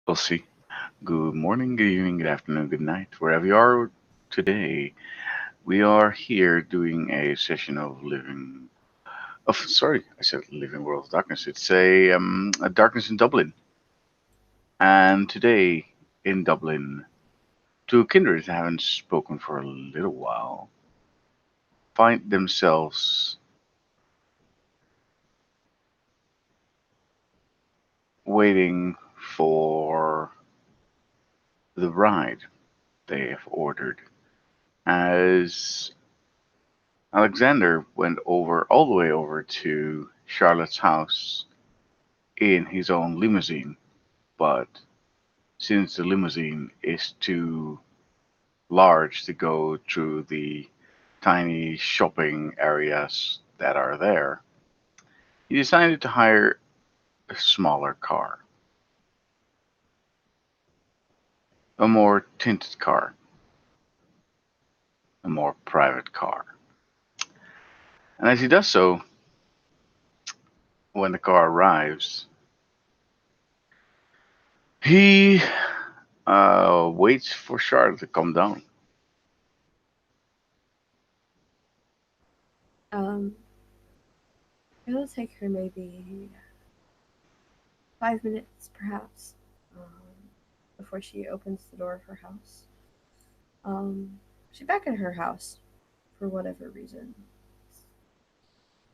We'll see. Good morning, good evening, good afternoon, good night, wherever you are today. We are here doing a session of living. Of sorry, I said living world of darkness. It's a darkness in Dublin, and today in Dublin, two kindreds that haven't spoken for a little while find themselves waiting for the ride they have ordered as Alexander went over all the way over to Charlotte's house in his own limousine, but since the limousine is too large to go through the tiny shopping areas that are there, he decided to hire a smaller car, a more tinted car, a more private car. And as he does so, when the car arrives, he waits for Charlotte to come down. Um, it'll take her maybe 5 minutes, perhaps, before she opens the door of her house. She's back at her house for whatever reason.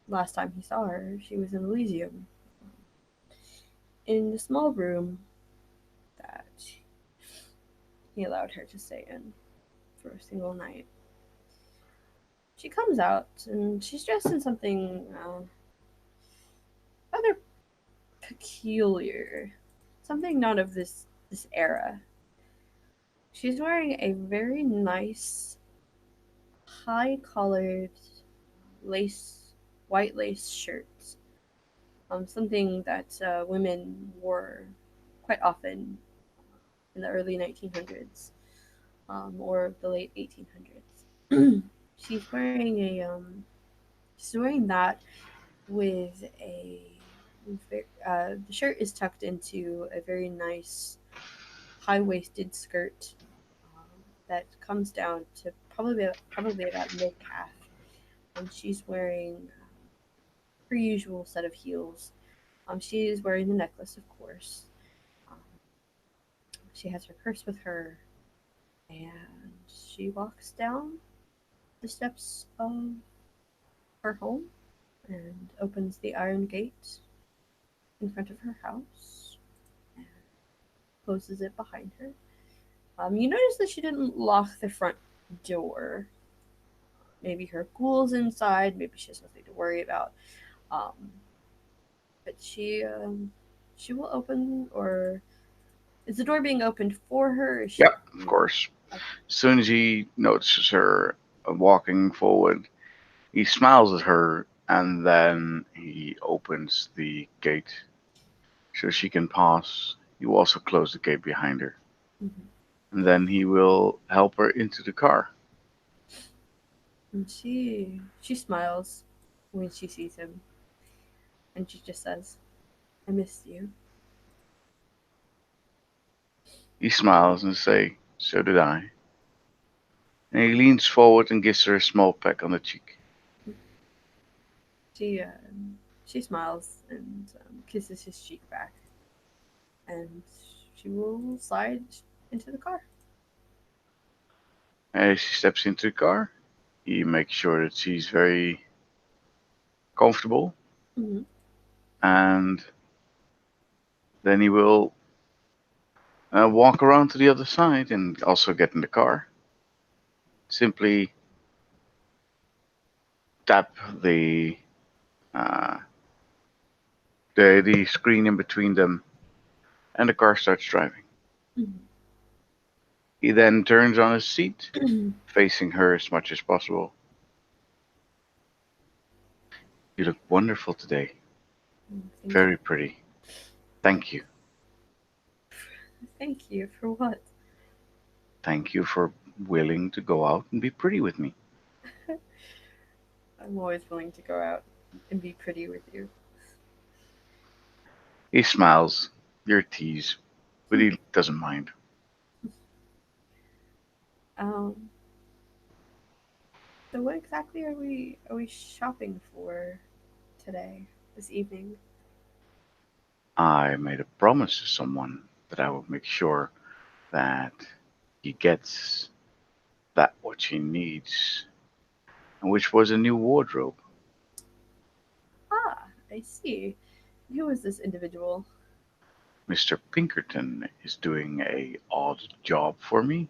Last time he saw her, she was in Elysium, in the small room that he allowed her to stay in for a single night. She comes out and she's dressed in something rather peculiar, something not of this era. She's wearing a very nice, high collared lace, white lace shirt. Something that women wore quite often in the early 1900s, or the late 1800s. she's wearing a she's wearing that with a the shirt is tucked into a very nice high waisted skirt that comes down to probably about mid calf, and she's wearing her usual set of heels. She is wearing the necklace, of course. Um, she has her purse with her, and she walks down the steps of her home and opens the iron gate in front of her house and closes it behind her. You notice that she didn't lock the front door. Maybe her ghoul's inside. Maybe she has nothing to worry about. Um, but she will open, or is the door being opened for her? Or is she Yep, of opening it? course. Okay. As soon as he notices her walking forward, he smiles at her and then he opens the gate so she can pass. He will also close the gate behind her. Mm-hmm. And then he will help her into the car. And she smiles when she sees him, and she just says, "I missed you." He smiles and says, "So did I." And he leans forward and gives her a small peck on the cheek. She she smiles and kisses his cheek back, and she will slide into the car. As she steps into the car, he makes sure that she's very comfortable, Mm-hmm. and then he will walk around to the other side and also get in the car. Simply tap the uh, the screen in between them, and the car starts driving. He then turns on his seat, Mm-hmm. facing her as much as possible. You look wonderful today. Thank Very you. pretty. Thank you. Thank you for what? Thank you for willing to go out and be pretty with me. I'm always willing to go out and be pretty with you. He smiles. You're a tease. but he doesn't mind. Um, so what exactly are we shopping for today, this evening? I made a promise to someone that I will make sure that he gets that what he needs, and which was a new wardrobe. Ah, I see. Who is this individual? Mr. Pinkerton is doing a odd job for me,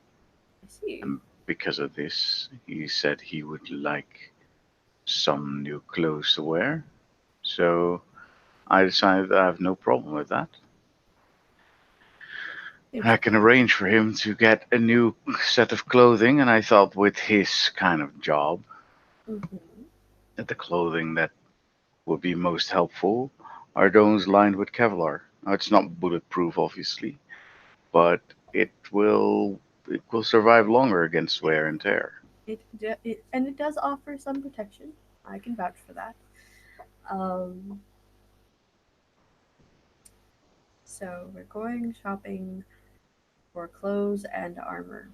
I see. and because of this, he said he would like some new clothes to wear. So I decided I have no problem with that. I can Interesting. arrange for him to get a new set of clothing, and I thought with his kind of job, Hmm. that the clothing that would be most helpful are those lined with Kevlar. Now, it's not bulletproof, obviously, but it will survive longer against wear and tear. And it does offer some protection. I can vouch for that. Um, so we're going shopping for clothes and armor.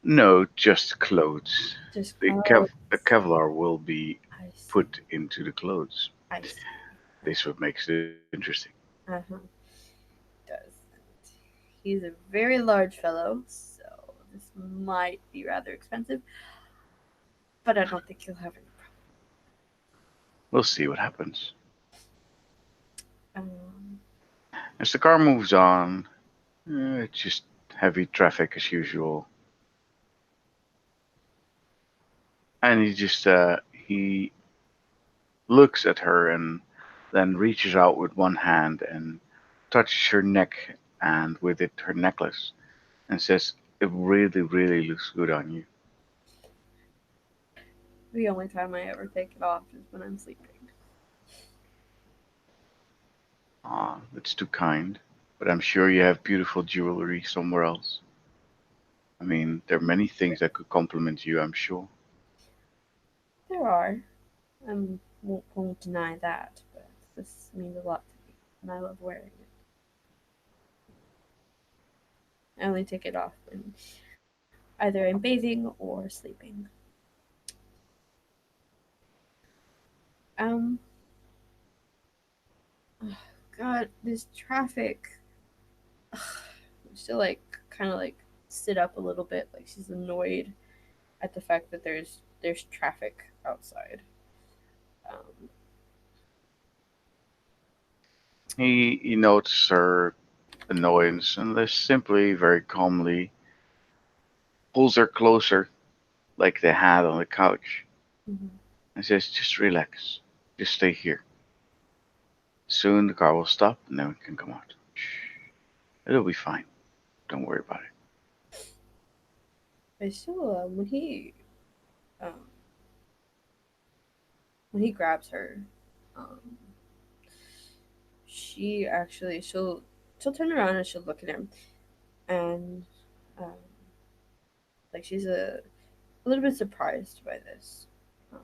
No, just clothes. Just The clothes. the Kevlar will be I see. put into the clothes. I see. This what makes it interesting. Uh-huh. Does. He's a very large fellow, so this might be rather expensive, but I don't think he'll have any We'll see what happens. problem. As the car moves on, it's just heavy traffic as usual, and he looks at her and then reaches out with one hand and touches her neck and with it her necklace and says, "It really, really looks good on you." The only time I ever take it off is when I'm sleeping. Ah, that's too kind. But I'm sure you have beautiful jewelry somewhere else. I mean, there are many things that could complement you, I'm sure. There are. I won't deny that, but this means a lot to me, and I love wearing it. I only take it off when either I'm bathing or sleeping. Um, oh God, this traffic. She'll like kind of like sit up a little bit, like she's annoyed at the fact that there's traffic outside. Um, He notes her annoyance and then simply, very calmly, pulls her closer like they had on the couch mhm. and says, "Just relax. Just stay here. Soon the car will stop and then we can come out. Shh. It'll be fine. Don't worry about it." But still, um, when he grabs her, um, she'll turn around and she'll look at him, and um, like she's a little bit surprised by this. Um,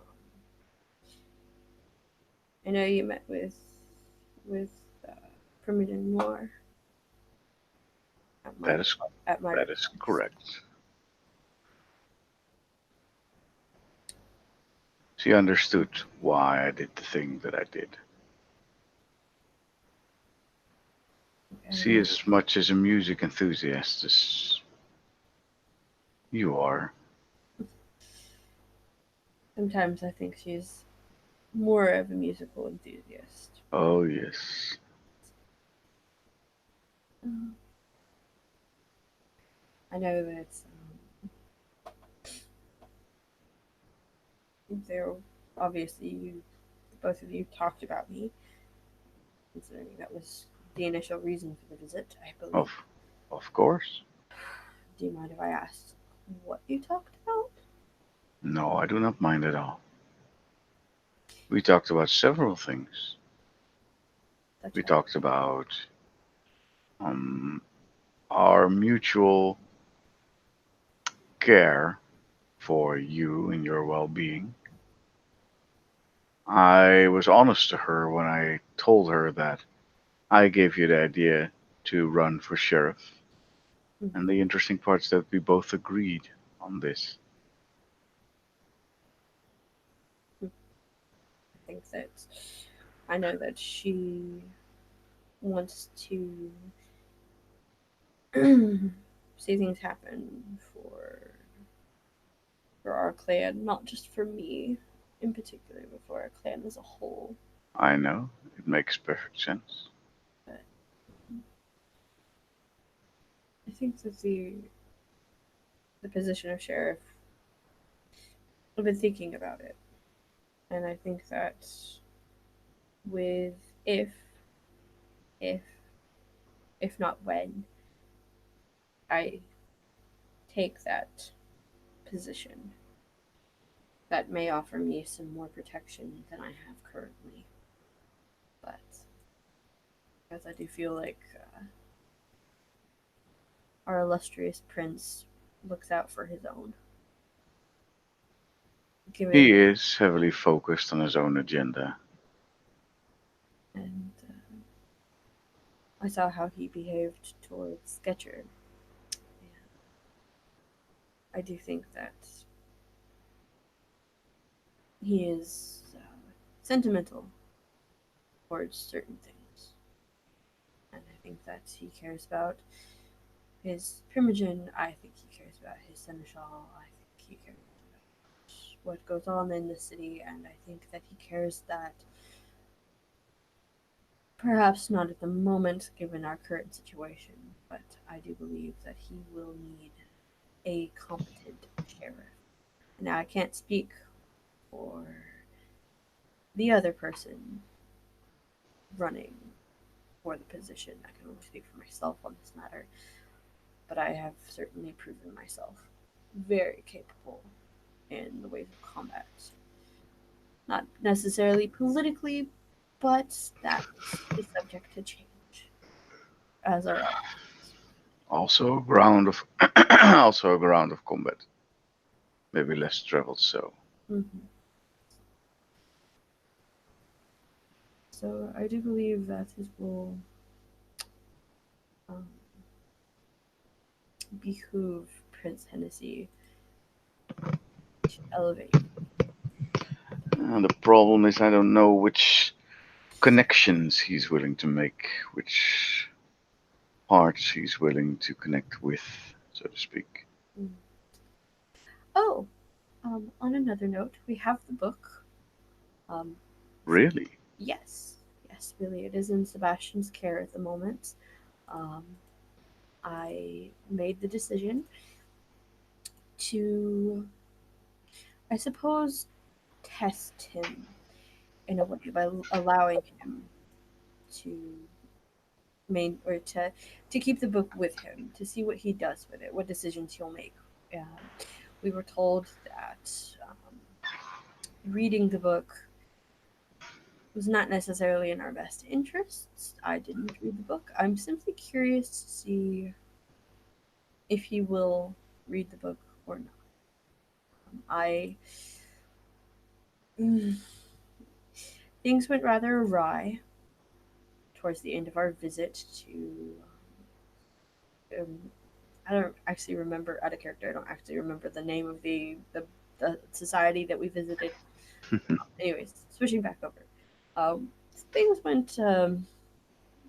I know you met with uh, Primitive Noir at my That is at my that is request. correct. She understood why I did the thing that I did. She And is as much as a music enthusiast as you are. sometimes I think she's more of a musical enthusiast. Oh, yes. Um, I know that there obviously you both of you talked about me, considering that was the initial reason for the visit, I believe. Of, of course. Do you mind if I ask what you talked about? No, I do not mind at all. We talked about several things. Such We as talked about um, our mutual care for you and your well being. I was honest to her when I told her that I gave you the idea to run for sheriff. Mhm. And the interesting part is that we both agreed on this. I think that I know that she wants to see things happen for our clan, not just for me in particular, but for our clan as a whole. I know, it makes perfect sense. But I think that the position of sheriff, I've been thinking about it, and I think that with if if not when I take that position, that may offer me some more protection than I have currently. But because I do feel like our illustrious prince looks out for his own, He given is heavily focused on his own agenda. and I saw how he behaved towards Sketcher. I do think that he is sentimental towards certain things, and I think that he cares about his primogen. I think he cares about his seneschal. I think he cares about what goes on in the city, and I think that he cares that perhaps not at the moment, given our current situation, but I do believe that he will need a competent sheriff. Now, I can't speak for the other person running for the position. I can only speak for myself on this matter, but I have certainly proven myself very capable in the ways of combat. Not necessarily politically, but that is subject to change, as are other things. Also a ground of also a ground of combat. Maybe less traveled so. Mm-hmm. So I do believe that it will um, behoove Prince Hennessy to elevate. And the problem is I don't know which connections he's willing to make, which parts he's willing to connect with, so to speak. Mm. Oh, on another note, we have the book. Um, Really? yes, yes, really, it is in Sebastian's care at the moment. Um, I made the decision to, I suppose, test him in a way by allowing him to to keep the book with him to see what he does with it, what decisions he'll make. We were told that reading the book was not necessarily in our best interests. I didn't read the book. I'm simply curious to see if he will read the book or not. I things went rather awry towards the end of our visit to. I don't actually remember out of character. I don't actually remember the name of the society that we visited. Anyways, switching back over, um, things went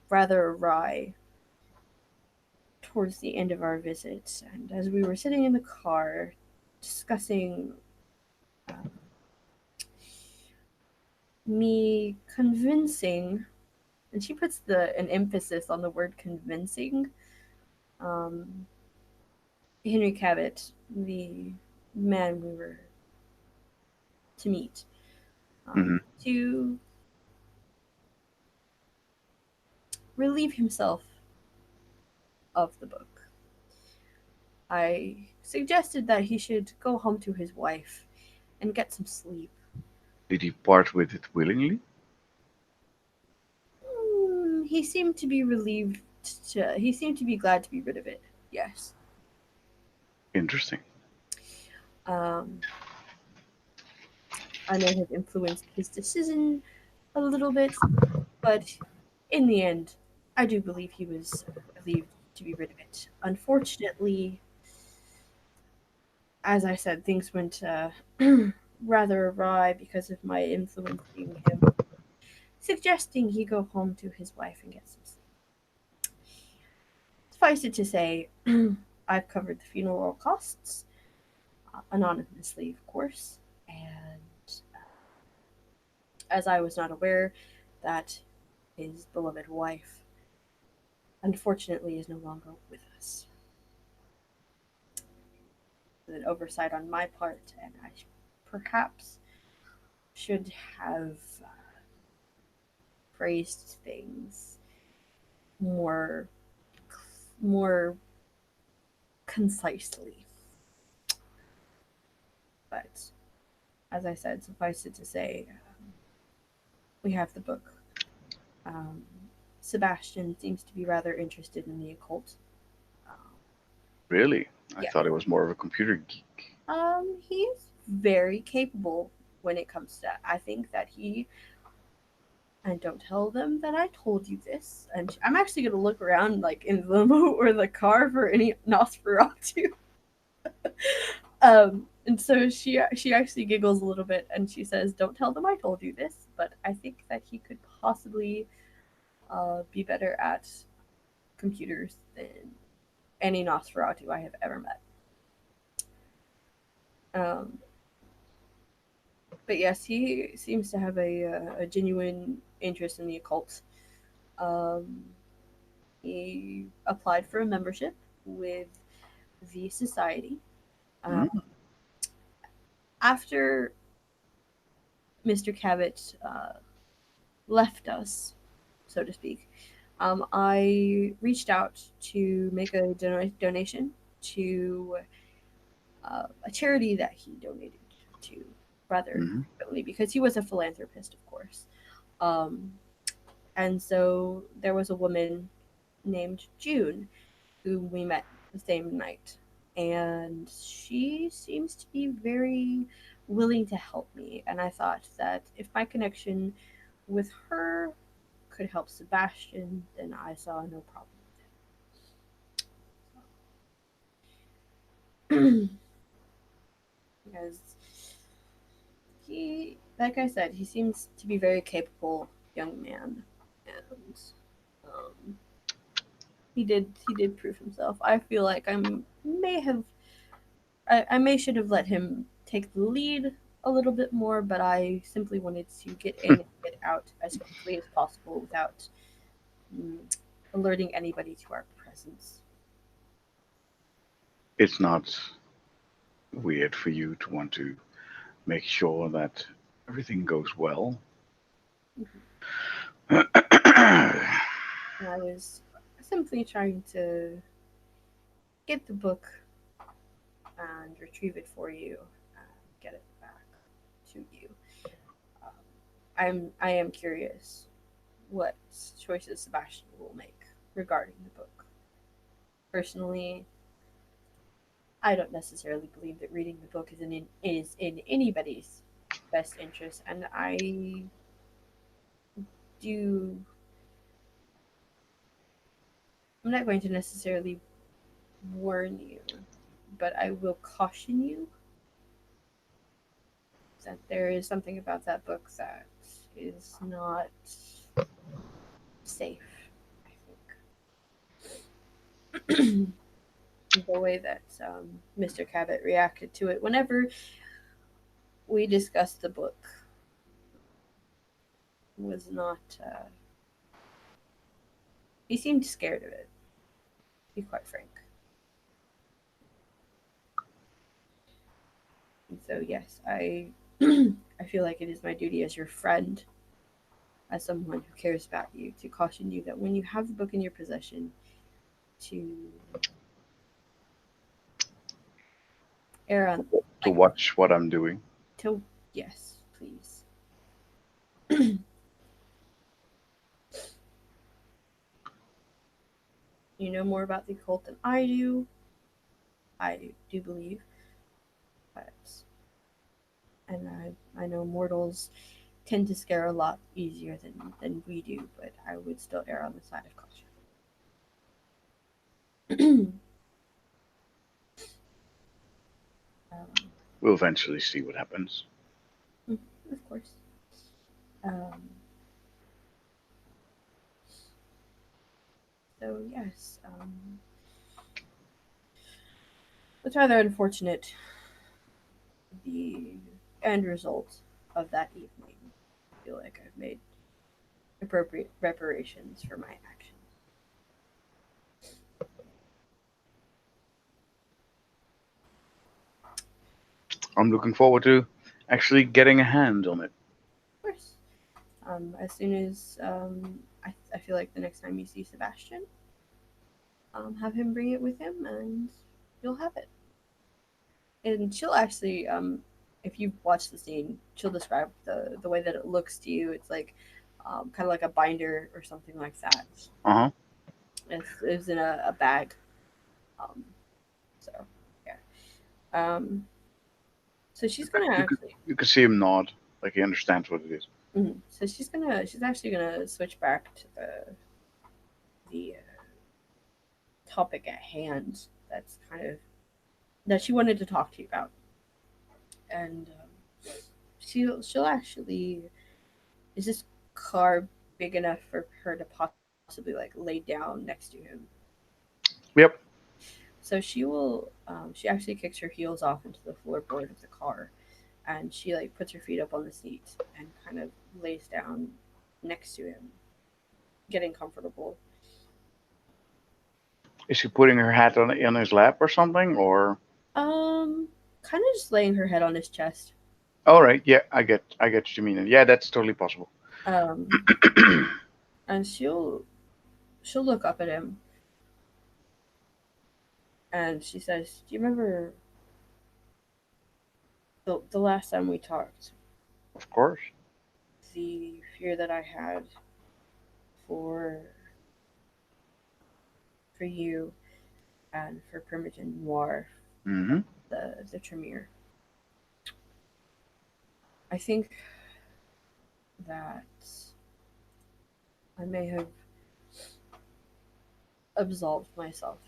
rather awry towards the end of our visit, and as we were sitting in the car discussing um, me convincing, and she puts an emphasis on the word convincing, um, Henry Cabot, the man we were to meet, Hmm. to relieve himself of the book. I suggested that he should go home to his wife and get some sleep. Did he part with it willingly? He seemed to be relieved. He seemed to be glad to be rid of it. Yes. Interesting. Um, I may have influenced his decision a little bit, but in the end, I do believe he was relieved to be rid of it. Unfortunately, as I said, things went rather awry because of my influencing him, suggesting he go home to his wife and get some sleep. Suffice it to say, I've covered the funeral costs, anonymously, of course, and as I was not aware that his beloved wife, unfortunately, is no longer with us. An oversight on my part, and I perhaps should have phrased things more more concisely. But as I said, suffice it to say, we have the book. Um, Sebastian seems to be rather interested in the occult. Um, Really? I yeah, thought it was more of a computer geek. he's very capable when it comes to that. I think that he, and don't tell them that I told you this. And I'm actually gonna look around like in the limo or the car for any Nosferatu. And so she actually giggles a little bit and she says, "Don't tell them I told you this, but I think that he could possibly be better at computers than any Nosferatu I have ever met." Um, but yes, he seems to have a genuine interest in the occult. Um, he applied for a membership with the society. Um, Mm, After Mr. Cabot left us, so to speak, I reached out to make a donation to a charity that he donated to rather mm, frequently because he was a philanthropist, of course. Um, and so there was a woman named June who we met the same night. And she seems to be very willing to help me. And I thought that if my connection with her could help Sebastian, then I saw no problem with it. Because he, like I said, he seems to be very capable young man, and he did prove himself. I feel like may have I may should have let him take the lead a little bit more, but I simply wanted to get in and get out as quickly as possible without mm, alerting anybody to our presence. it's not weird for you to want to make sure that everything goes well. Mhm. And I was simply trying to get the book and retrieve it for you and get it back to you. Um, I am curious what choices Sebastian will make regarding the book. Personally, I don't necessarily believe that reading the book is in anybody's best interest, and I do. I'm not going to necessarily warn you, but I will caution you that there is something about that book that is not safe. I think the way that Mr. Cabot reacted to it whenever we discussed the book was not. He seemed scared of it. To be quite frank. And so yes, I I feel like it is my duty as your friend, as someone who cares about you, to caution you that when you have the book in your possession, to err on To like watch what I'm doing. to yes, please. You know more about the occult than I do. I do believe, but and I know mortals tend to scare a lot easier than we do, but I would still err on the side of caution. um, We'll eventually see what happens. mm, of course. Um, so yes, it's rather unfortunate the end result of that evening. I feel like I've made appropriate reparations for my actions. I'm looking forward to actually getting a hand on it. Of course. As soon as I feel like the next time you see Sebastian, have him bring it with him, and you'll have it. And she'll actually, if you've watched the scene, she'll describe the way that it looks to you. It's like kind of like a binder or something like that. Uh huh. It's in a bag. Um, so yeah. So she's gonna actually. You could see him nod, like he understands what it is. So she's actually gonna switch back to the topic at hand. That's kind of that she wanted to talk to you about, and she'll actually is this car big enough for her to possibly like lay down next to him? Yep. So she actually kicks her heels off into the floorboard of the car, and she like puts her feet up on the seat and kind of lays down next to him, getting comfortable. Is she putting her hat on his lap or something? Or Kind of just laying her head on his chest. all right, yeah, I get what you mean. Yeah, that's totally possible. Um, and she'll look up at him and she says, "Do you remember the last time we talked? Of course. The fear that I had for you and for Primogen Noir, Mm-hmm. the Tremere. I think that I may have absolved myself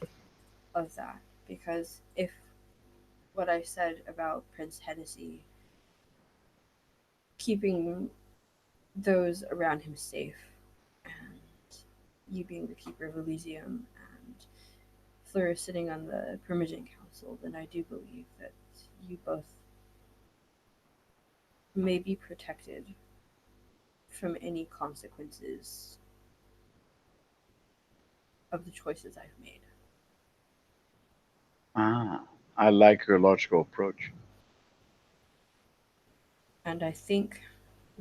of that because if what I said about Prince Hennessy keeping those around him safe and you being the keeper of Elysium and Fleur sitting on the Primogen Council, then I do believe that you both may be protected from any consequences of the choices I've made. Ah, I like your logical approach. And I think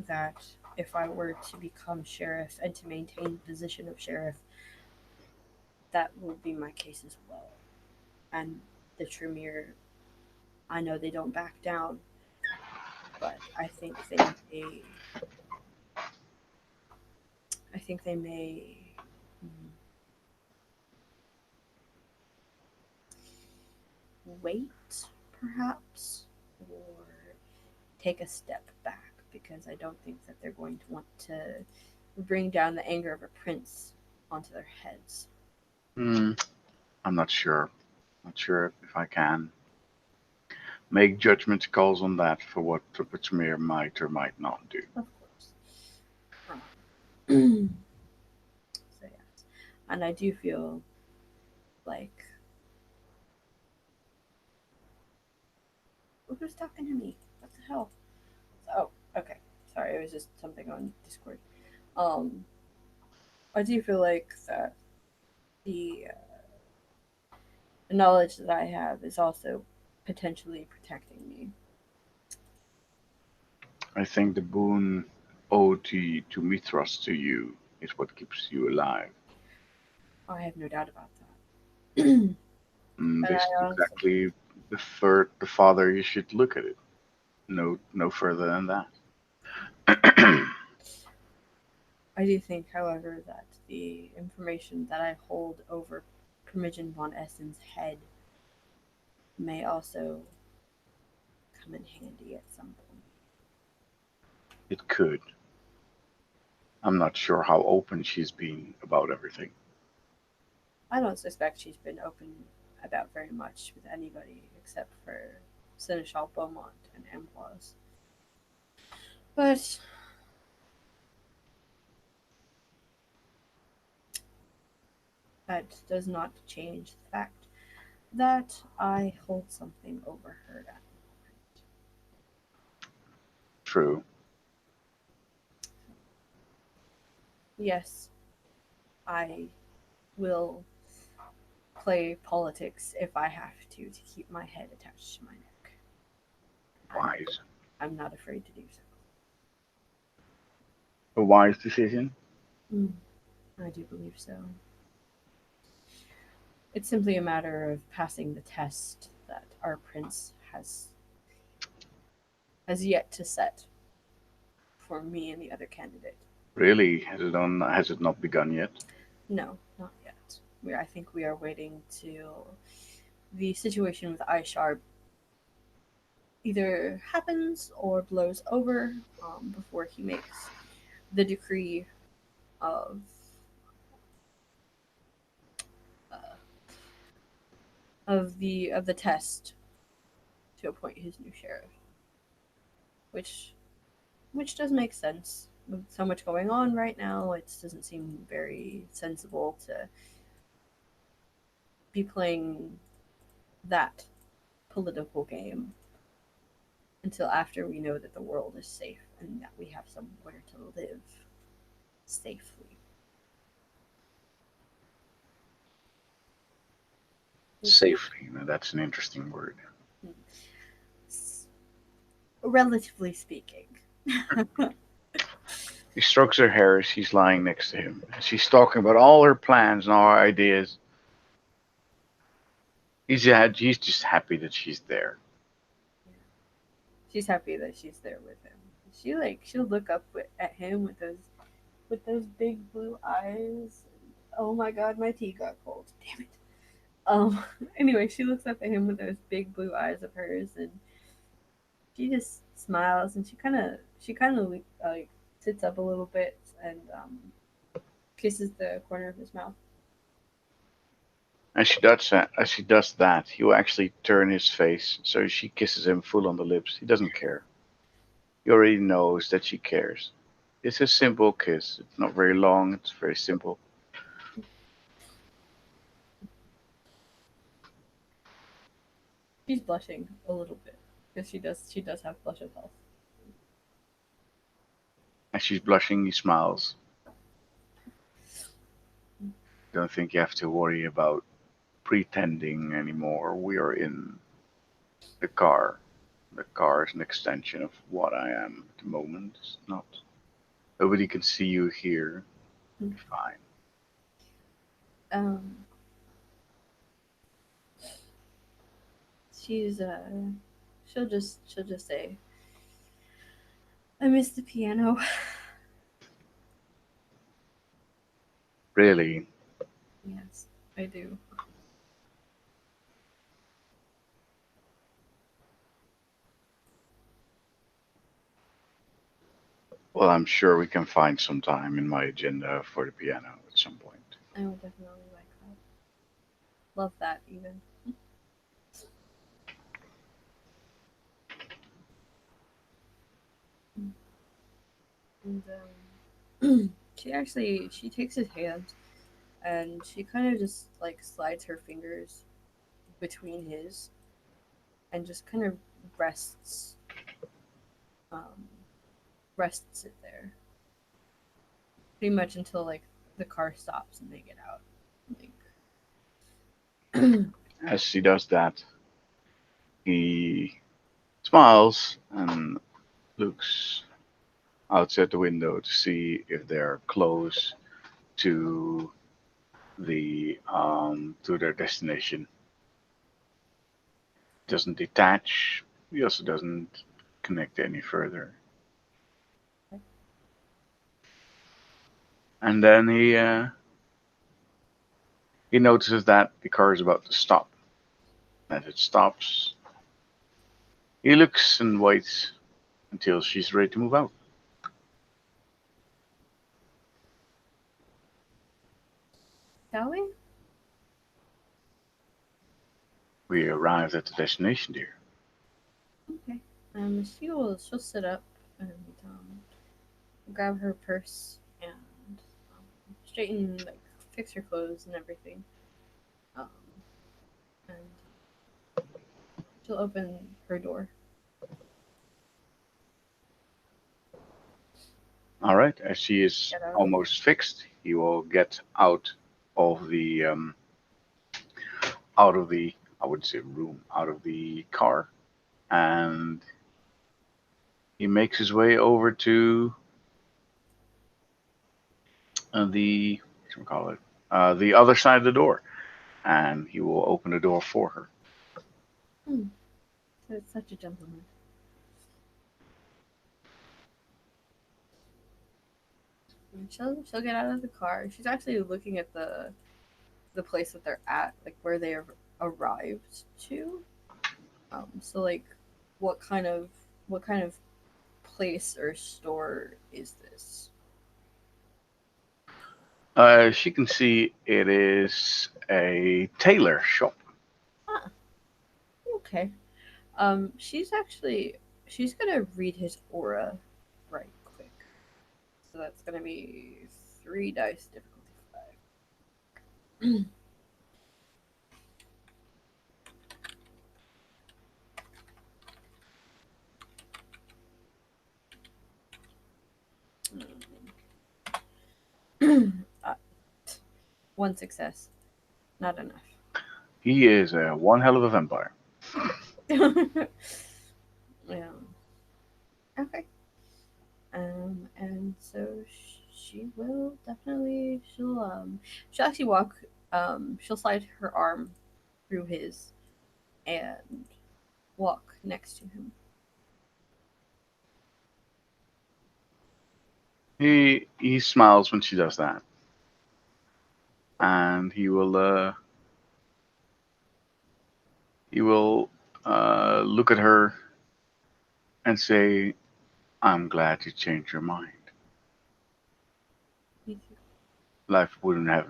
that if I were to become sheriff and to maintain the position of sheriff, that will be my case as well. And the Tremere, I know they don't back down, but I think they may mm, wait, perhaps, or take a step back because I don't think that they're going to want to bring down the anger of a prince onto their heads. Hmm, I'm not sure. Not sure if I can make judgment calls on that for what Trippitzmere might or might not do. Of course. So yes, and I do feel like who's talking to me? What the hell? Oh, okay. Sorry, it was just something on Discord. Um, I do feel like that the knowledge that I have is also potentially protecting me. I think the boon owed to Mithras to you is what keeps you alive. I have no doubt about that. But This is I also exactly the father you should look at it. No further than that. I do think, however, that the information that I hold over Primogen von Essen's head may also come in handy at some point. It could. I'm not sure how open she's been about everything. I don't suspect she's been open about very much with anybody except for Seneschal Beaumont and Ambroise. But that does not change the fact that I hold something over her at the True. moment. Yes, I will play politics if I have to keep my head attached to my neck. And Wise. I'm not afraid to do so. A wise decision. Mm, I do believe so. It's simply a matter of passing the test that our prince has yet to set for me and the other candidate. Really? Has it not begun yet? No, not yet. I think we are waiting till the situation with Aishar either happens or blows over before he makes the decree of uh, of the test to appoint his new sheriff, which does make sense. With so much going on right now, it doesn't seem very sensible to be playing that political game until after we know that the world is safe and that we have somewhere to live safely. Safely. Now that's an interesting word. Relatively speaking. He strokes her hair as she's lying next to him. She's talking about all her plans and all her ideas. He's just happy that she's there. She's happy that she's there with him. She'll look up at him with those big blue eyes. Oh my god, my tea got cold. Damn it. Anyway, she looks up at him with those big blue eyes of hers, and she just smiles, and she kind of like sits up a little bit and kisses the corner of his mouth. As she does that, he will actually turn his face so she kisses him full on the lips. He doesn't care. He already knows that she cares. It's a simple kiss. It's not very long. It's very simple. She's blushing a little bit because she does have blush of health. As she's blushing, he smiles. Don't think you have to worry about pretending anymore. We are in the car. The car is an extension of what I am at the moment. It's not. Nobody can see you here. Fine. Um, she's she'll just say, "I miss the piano." Really? Yes, I do. Well, I'm sure we can find some time in my agenda for the piano at some point. I would definitely like that. Love that even. And she takes his hand and she kind of just like slides her fingers between his and just kind of rests um rests it there pretty much until like the car stops and they get out. Like As she does that, he smiles and looks outside the window to see if they're close to to their destination. Doesn't detach. He also doesn't connect any further. And then he notices that the car is about to stop. As it stops, he looks and waits until she's ready to move out. shall we? We arrived at the destination, dear. Okay. She'll sit up and grab her purse and straighten, like, fix her clothes and everything. Um, and she'll open her door. All right. As she is Get out of the car. almost fixed, he will get of the out of the I wouldn't say room, out of the car, and he makes his way over to the what should we call it, the other side of the door, and he will open the door for her. Hmm. So it's such a gentleman. And she'll get out of the car. She's actually looking at the place that they're at, like where they have arrived to. So like, what kind of what kind of place or store is this? She can see it is a tailor shop. Ah, okay. She's gonna read his aura right quick. So that's gonna be 3 dice difficulty 5. uh, one success, not He is one hell of a vampire. enough. Yeah. Okay. And so she will definitely she'll actually walk she'll slide her arm through his and walk next to him. He smiles when she does that, and he will look at her and say, "I'm glad you changed your mind. Me too. Life wouldn't have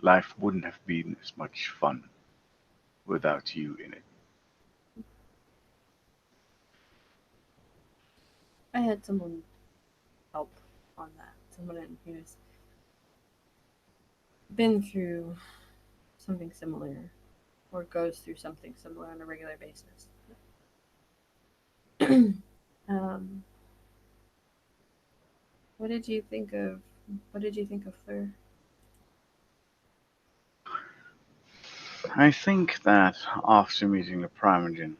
life wouldn't have been as much fun without you in it." I had someone help on that. Someone who's been through something similar or goes through something similar on a regular basis. um, what did you think of what did you think of Fleur? I think that after meeting the Primogen,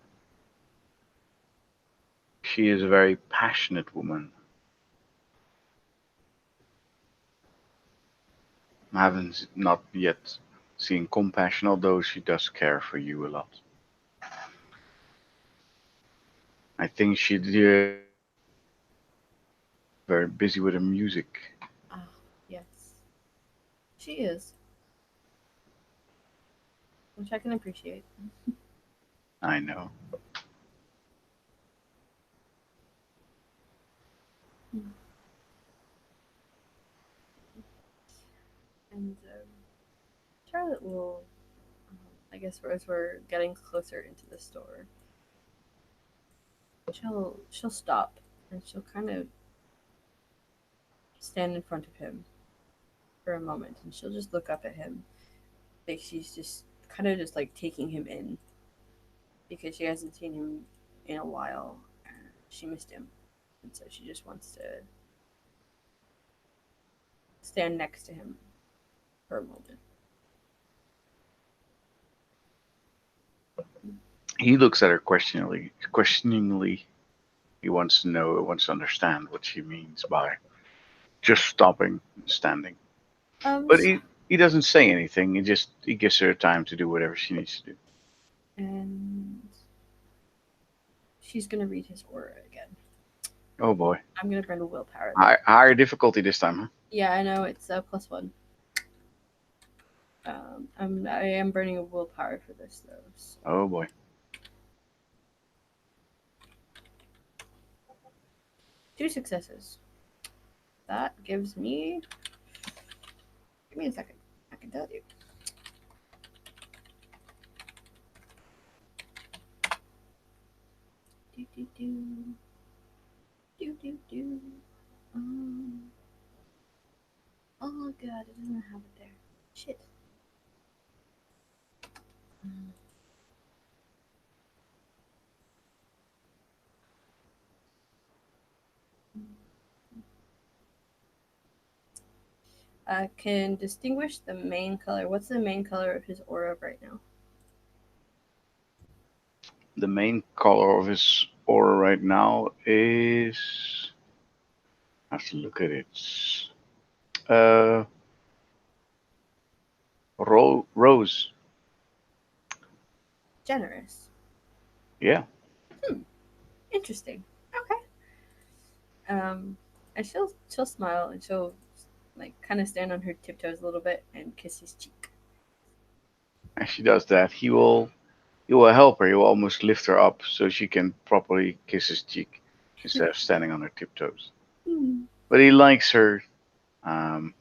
she is a very passionate woman. I haven't not yet seen compassion, although she does care for you a lot. I think she very busy with her music. Ah, yes, she is, which I can appreciate. I know. And Charlotte will, I guess, as we're getting closer into the store, she'll stop and she'll kind of stand in front of him for a moment, and she'll just look up at him, like she's just kind of just like taking him in because she hasn't seen him in a while. And she missed him, and so she just wants to stand next to him for a moment. He looks at her questioningly. Questioningly, he wants to know, wants to understand what she means by just stopping and standing. Um, But he doesn't say anything. He gives her time to do whatever she needs to do. and she's gonna read his aura again. Oh boy, I'm gonna burn a willpower though. higher difficulty this time, huh? Yeah, I know it's a +1. I am burning a willpower for this though. So Oh boy. 2 successes. That gives me. Give me a second. I can tell you. do do do do do. Um. Oh god, it doesn't have it there. Shit. Mm. Can distinguish the main color. What's the main color of his aura right now? The main color of his aura right now is. I have to look at it. Uh, Rose. Generous. Yeah. Hmm. Interesting. Okay. And she'll smile and she'll like kind of stand on her tiptoes a little bit and kiss his cheek. As she does that, he will help her. He will almost lift her up so she can properly kiss his cheek instead of standing on her tiptoes. Hmm. But he likes um,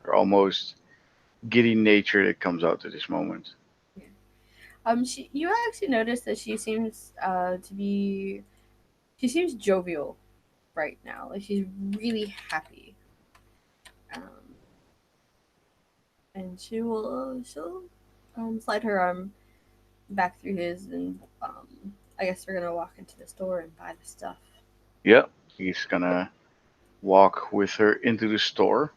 her almost giddy nature that comes out at this moment. Yeah. She you actually notice that she seems to be she seems jovial right now. Like she's really happy. Um, and she'll slide her arm back through his and I guess we're gonna walk into the store and buy the stuff. Yeah, he's gonna walk with her into the store,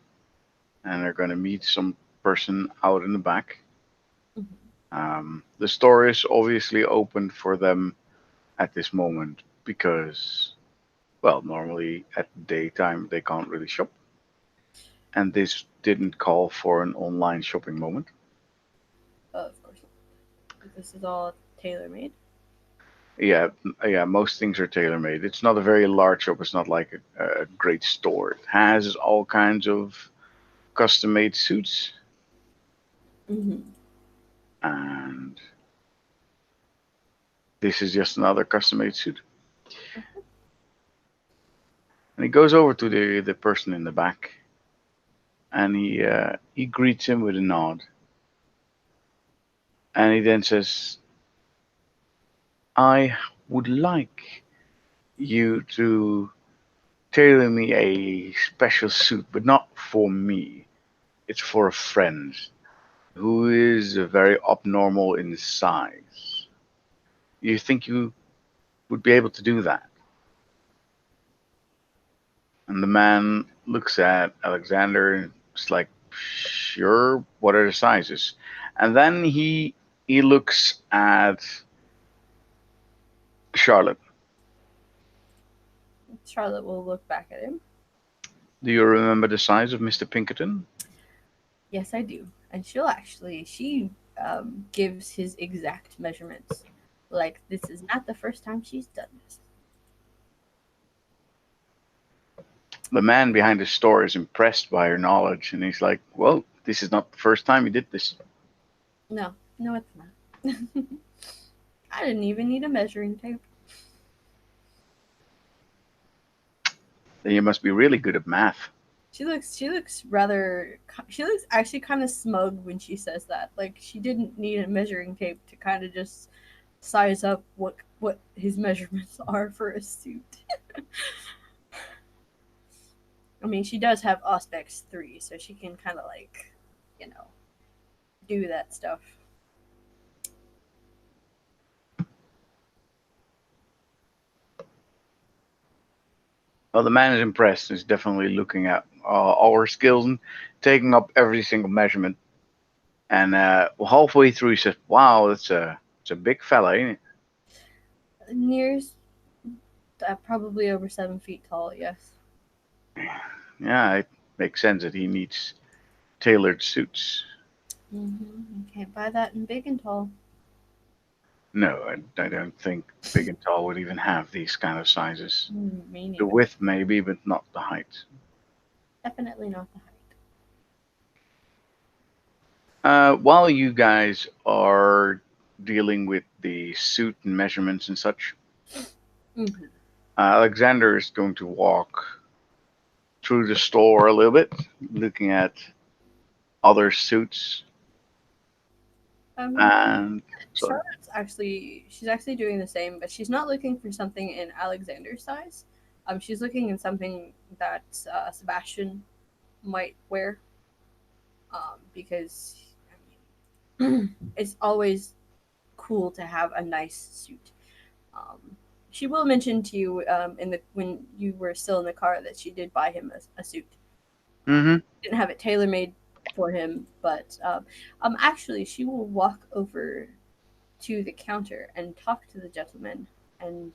and they're gonna meet some person out in the back. Hmm. The store is obviously open for them at this moment because, well, normally at daytime they can't really shop, and this didn't call for an online shopping moment. Of course, this is all tailor made. Yeah, yeah, most things are tailor made. It's not a very large shop. It's not like a great store. It has all kinds of custom made suits, Mm-hmm. and this is just another custom made suit. And he goes over to the person in the back, and he greets him with a nod, and he then says, "I would like you to tailor me a special suit, but not for me. It's for a friend who is very abnormal in size. You think you would be able to do that?" And the man looks at Alexander and it's like, "Sure, what are the sizes?" And then he looks at Charlotte. Charlotte will look back at him. "Do you remember the size of Mr. Pinkerton?" Yes, I do. And she gives his exact measurements. Like this is not the first time she's done this. The man behind the store is impressed by her knowledge and he's like, "Well, this is not the first time you did this. No, no, it's not. I didn't even need a measuring tape. Then you must be really good at math." She looks actually kind of smug when she says that. Like she didn't need a measuring tape to kind of just size up what his measurements are for a suit. I mean, she does have Auspex 3, so she can kind of like, you know, do that stuff. Well, the man is impressed. He's definitely looking at all her skills and taking up every single measurement. And halfway through, he says, "Wow, it's a big fella, ain't it?" Near's probably over 7 feet tall. Yes. Yeah, it makes sense that he needs tailored suits. You can't buy that in big and tall. No, I don't think big and tall would even have these kind of sizes. Me The neither. width maybe, but not the height. Definitely not the height. While you guys are dealing with the suit and measurements and such, Hmm. Alexander is going to walk through the store a little bit, looking at other suits. Um, And sorry. she's actually doing the same, but she's not looking for something in Alexander's size. She's looking in something that Sebastian might wear. Because I mean, it's always cool to have a nice suit. Um, she will mention to you in the when you were still in the car that she did buy him a suit. Mm-hmm. Didn't have it tailor made for him, but actually she will walk over to the counter and talk to the gentleman, and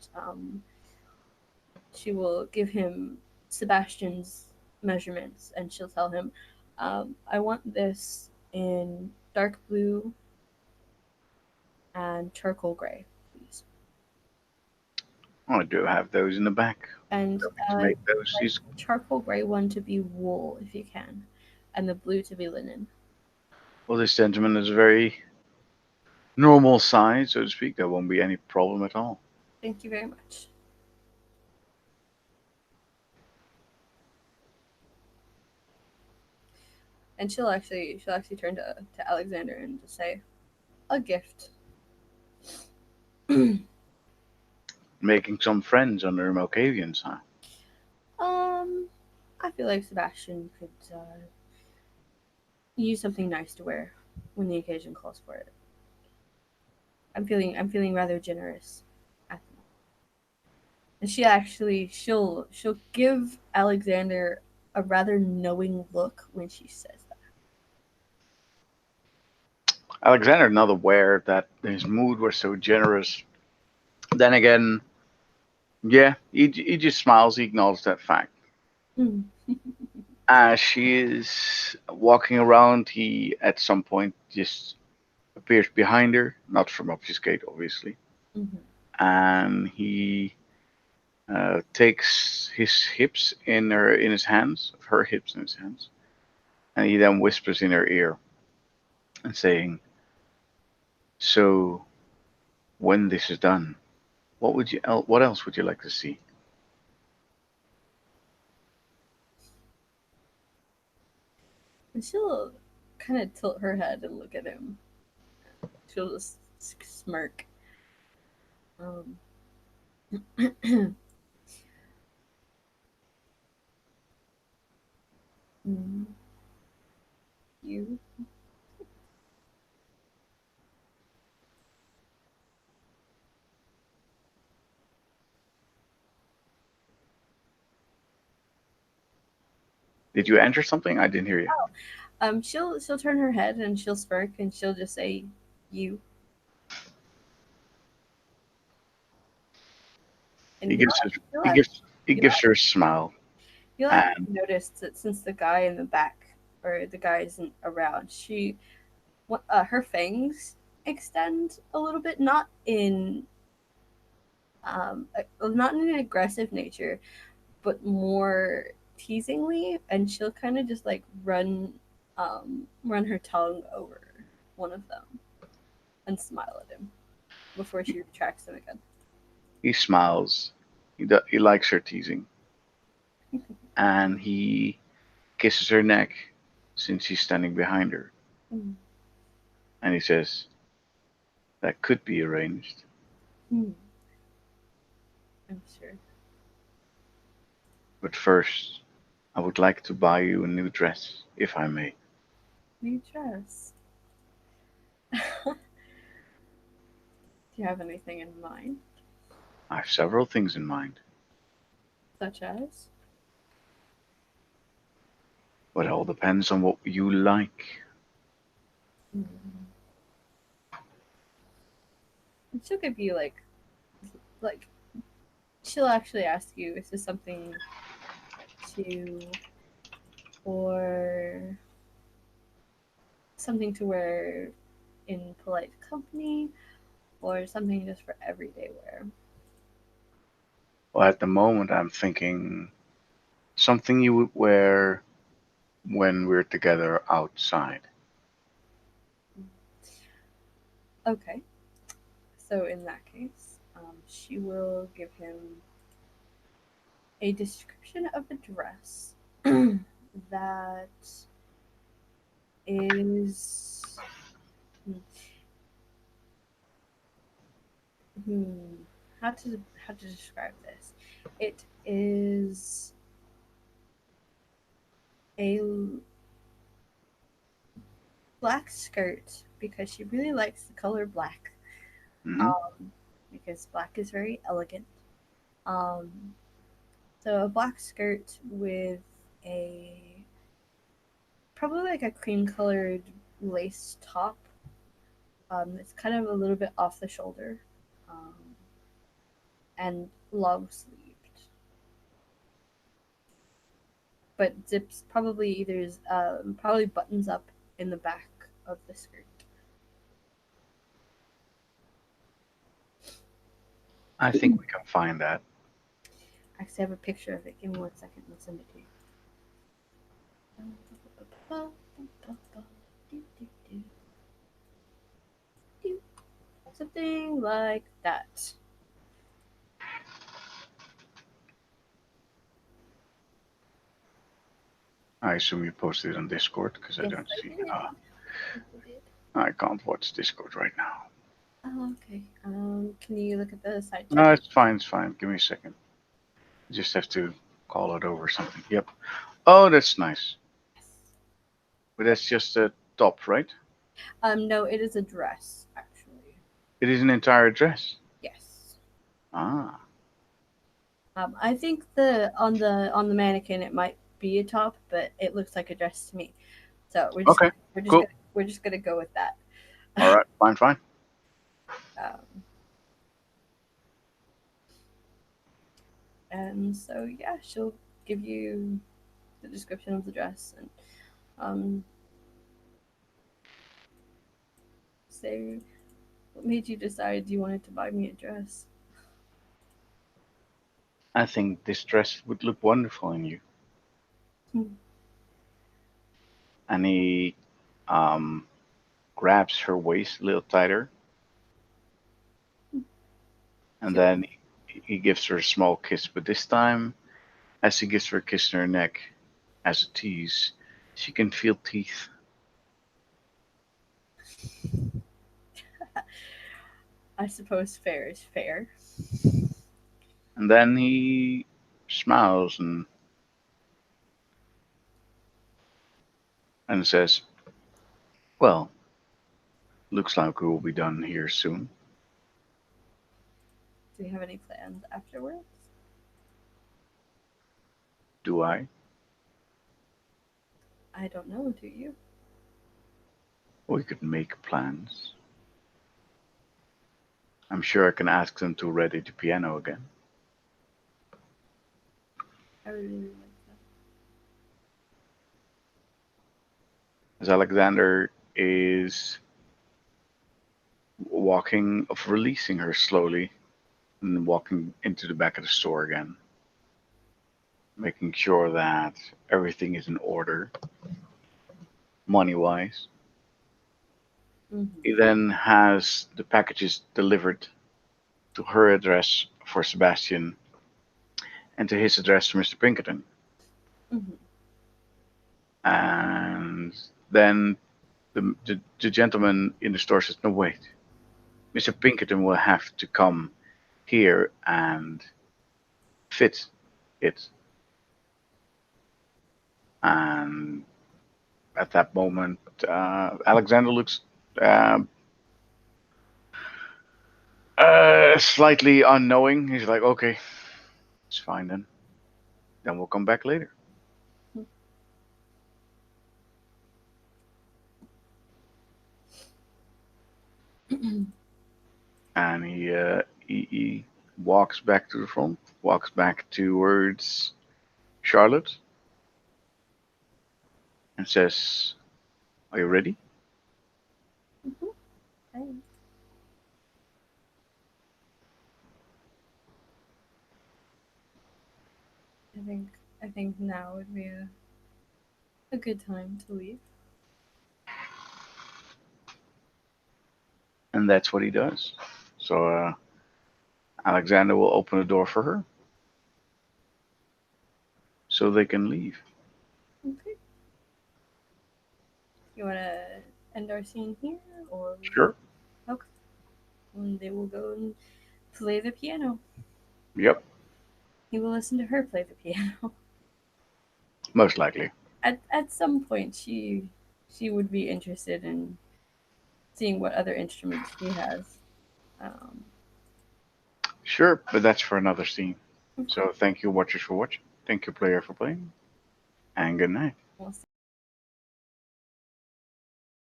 she will give him Sebastian's measurements, and she'll tell him, "I want this in dark blue and charcoal gray, please." I do have those in the back. And Don't need to make those. like the charcoal gray one to be wool, if you can, and the blue to be linen. Well, this gentleman is a very normal size, so to speak. There won't be any problem at all. Thank you very much. And she'll actually turn to Alexander and just say, "A gift." Making some friends on the Malkavian side. I feel like Sebastian could use something nice to wear when the occasion calls for it. I'm feeling rather generous at the moment. And she'll give Alexander a rather knowing look when she says that. Alexander not aware that his mood was so generous. Then again, yeah, he just smiles. He acknowledges that fact. Mm. As she is walking around, he at some point just appears behind her, not from obvious gate, obviously, Mm-hmm. and he takes his hips in his hands, her hips in his hands, and he then whispers in her ear and saying, "So when this is done, what else would you like to see?" And she'll kind of tilt her head and look at him. She'll just smirk. Um, mm, you. Did you enter something? I didn't hear you. She'll turn her head and she'll smirk and she'll just say, "You." He And gives her, you'll he act, gives he you'll gives her a smile, you'll and actually notice that since the guy in the back or the guy isn't around, her fangs extend a little bit, not in an aggressive nature, but more teasingly, and she'll kind of just like run her tongue over one of them and smile at him before she retracts them again. he smiles. He likes her teasing, and he kisses her neck since he's standing behind her, Mm, and he says, "That could be arranged, mm, I'm sure. but first, I would like to buy you a new dress, if I may." New dress. Do you have anything in mind? I have several things in mind, Such as? but it all depends on what you like. Mm. And she'll give you like she'll actually ask you, is this something to or something to wear in polite company or something just for everyday wear? Well, at the moment, I'm thinking something you would wear when we're together outside. Okay, so in that case, she will give him a description of a dress that is Hmm. How to describe this? It is a black skirt because she really likes the color black. Hmm. Um, because black is very elegant. Um, so a black skirt with a probably like a cream colored lace top. It's kind of a little bit off the shoulder, and long sleeved, but zips probably either probably buttons up in the back of the skirt. I think we can find that. Actually, I have a picture of it. Give me 1 second. I'll send it to you. Something like that. I assume you posted it on Discord because I Yes, don't I see. did. Yes, I did. I can't watch Discord right now. Oh, okay. Can you look at the side check? No, it's fine. It's fine. Give me a second. Just have to call it over something. Yep. Oh, that's nice. Yes. But that's just a top, right? No, it is a dress, actually. It is an entire dress. Yes. Ah, I think the mannequin it might be a top, but it looks like a dress to me. So okay. Cool. we're just gonna go with that. All right. Fine, fine. Um, and so yeah, she'll give you the description of the dress and um, say what made you decide you wanted to buy me a dress. I think this dress would look wonderful on you. Hmm. And he um, grabs her waist a little tighter, and She looks. then he gives her a small kiss. But this time, as he gives her a kiss on her neck as a tease, she can feel teeth. I suppose fair is fair. And then he smiles and says, "Well, looks like we will be done here soon. Do you have any plans afterwards? Do I? I don't know. Do you? We could make plans. I'm sure I can ask them to ready the piano again." I would really like that. As Alexander is walking, of releasing her slowly and walking into the back of the store again, making sure that everything is in order money wise. He Mm-hmm. then has the packages delivered to her address for Sebastian and to his address for Mr. Pinkerton. Mm-hmm. And then the gentleman in the store says, "No, wait. Mr. Pinkerton will have to come here and fit it." And at that moment, Alexander looks uh, slightly unknowing. He's like, "Okay, it's fine then. Then we'll come back later." And he walks back to the front, walks back towards Charlotte, and says, "Are you ready?" Mm-hmm. Thanks. I think I think now would be a good time to leave. And that's what he does. So Alexander will open the door for her so they can leave. Okay. You wanna end our scene here, or Sure. okay? And they will go and play the piano. Yep, He will listen to her play the piano. most likely. At some point, she would be interested in seeing what other instruments she has. Um, Sure, but that's for another scene. okay. So thank you, watchers, for watching. Thank you, player, for playing. And good night.